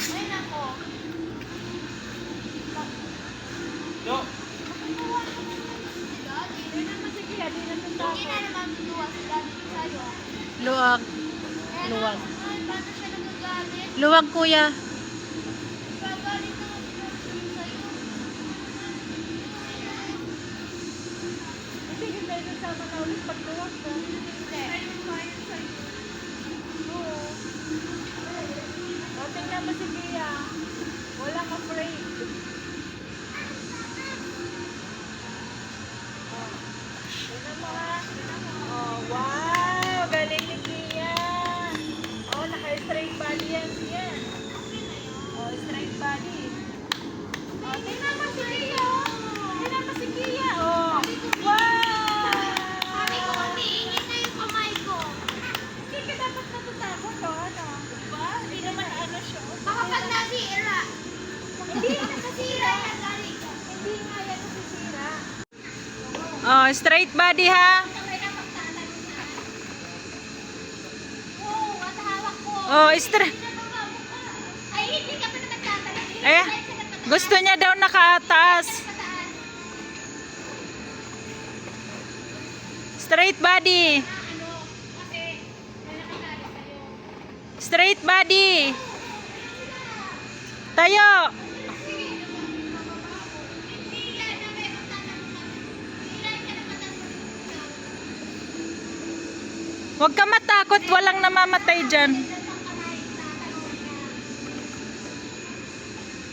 Ay, nako. Yo. Hindi na naman tutuwa si Daddy sa'yo. Luwag. Kaya Luwag. naman, paano siya nagagalit? Luwag, kuya. Gagalit naman si Daddy sa'yo. Hindi kita sama na ulit pagluwag ka. Hindi. Oo. O, tingnan mo si Kia. Walang afraid. Oh. Tingnan mo ha. Oh, wow! Galing ni Kia. Oh, naka-straight body yan siya. Oh, straight body. Oh, tingnan mo si Kia. Tingnan mo si Kia. Oh, wow! Sabi ko, umiingit na yung kamay ko. Hindi ka dapat natatakot, oh, ano? Diba? Hindi naman ano siya. Baka pag nasira. Hindi nakasira yan, Daddy. Hindi nga yan nasisira. Oh, straight body ha. Oo, at hawak ko. Oh, straight. Ay, hindi ka pa na nagtatalon. Eh, gusto niya daw nakataas. Straight body. Straight body. Tayo. Huwag ka matakot, walang namamatay dyan.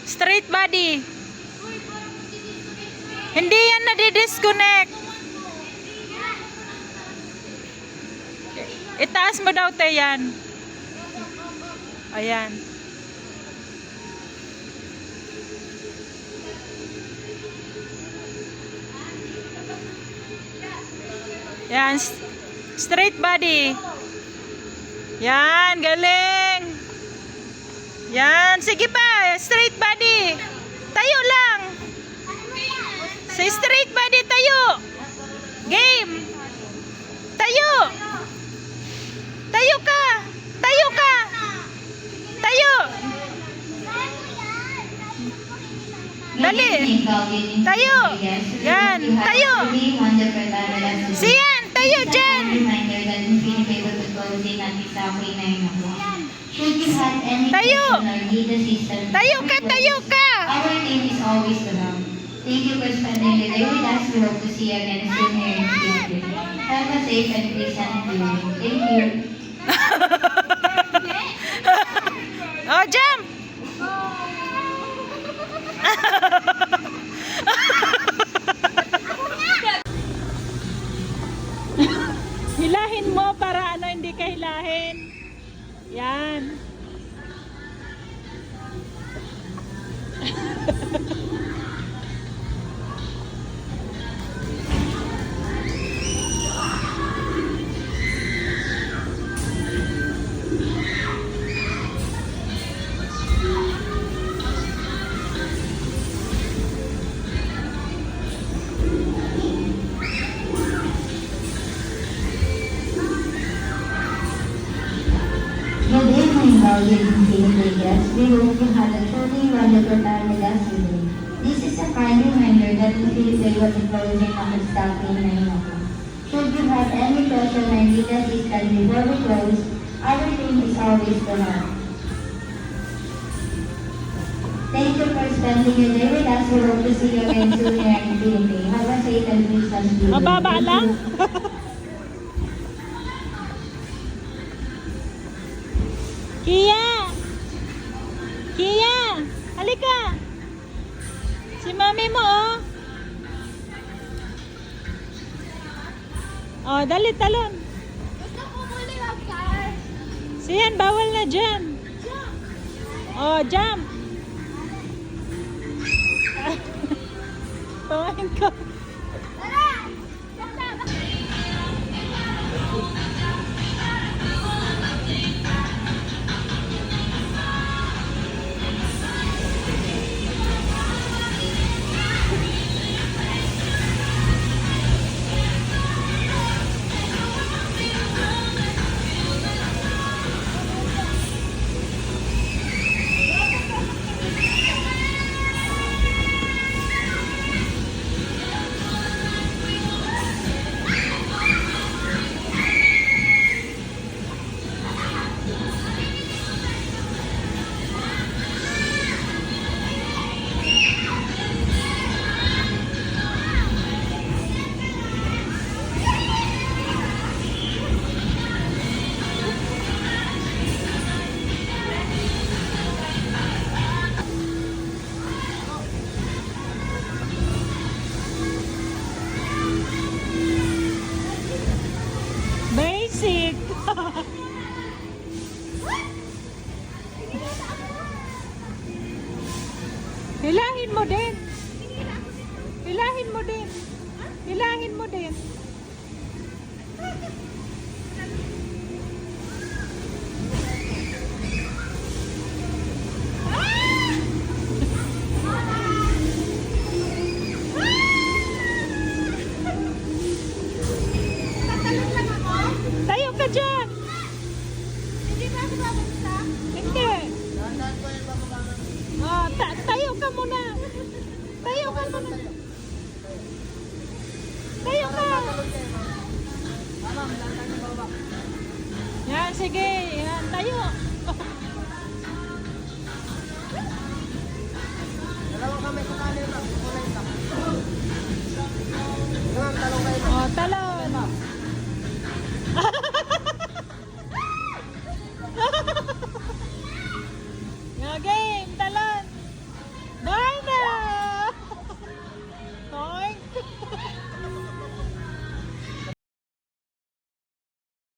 Straight body. Hindi yan nadidisconnect. Itaas mo daw tayo yan. Ayan. Yan. Straight body. Yan, galing. Yan, sige pa. Straight body. Tayo lang. Sa straight body tayo. Game. Tayo. Tayo ka. Tayo ka. Tayo. Dali. Tayo. Yan. Tayo. Siyan. Tayo dyan. Tayo. Tayo ka. Tayo ka. Our team is always around. Thank you for spending the day with us. We hope to see you again soon here in the future. Have a safe and pleasant viewing. Thank you. Oh, jump. Hilahin mo para ano hindi ka hilahin. Yan. Good evening, valued Pilipinas. We hope you had a truly wonderful time with us today. This is a kind reminder that the Philippines will be closing on the staff in 9 o'clock. Should you have any question or need assistance before we close, our team is always to help. Thank you for spending your day with us. We hope to see you again soon here in the Philippines. Have a safe and pleasant day. Mababa lang. Kia! Kia! Halika! Si mami mo, oh. Oh, dali, talon. Gusto ko muli mag-car. Siyan, bawal na dyan. Oh, jump. Tawain ko. Tara! Tara! Hilahin mo din. Hilahin mo din. Hilahin mo din. Tatalon lang ako? Tayo ka dyan. Hindi ba ako babagsak? Hindi. Oh, tayo ka muna. Tayo ka muna. Tayo ka. Yan, sige. Yan, tayo. Dalawa kami sa kanin lang. Kulay ka. Talong kayo. Oh, talo.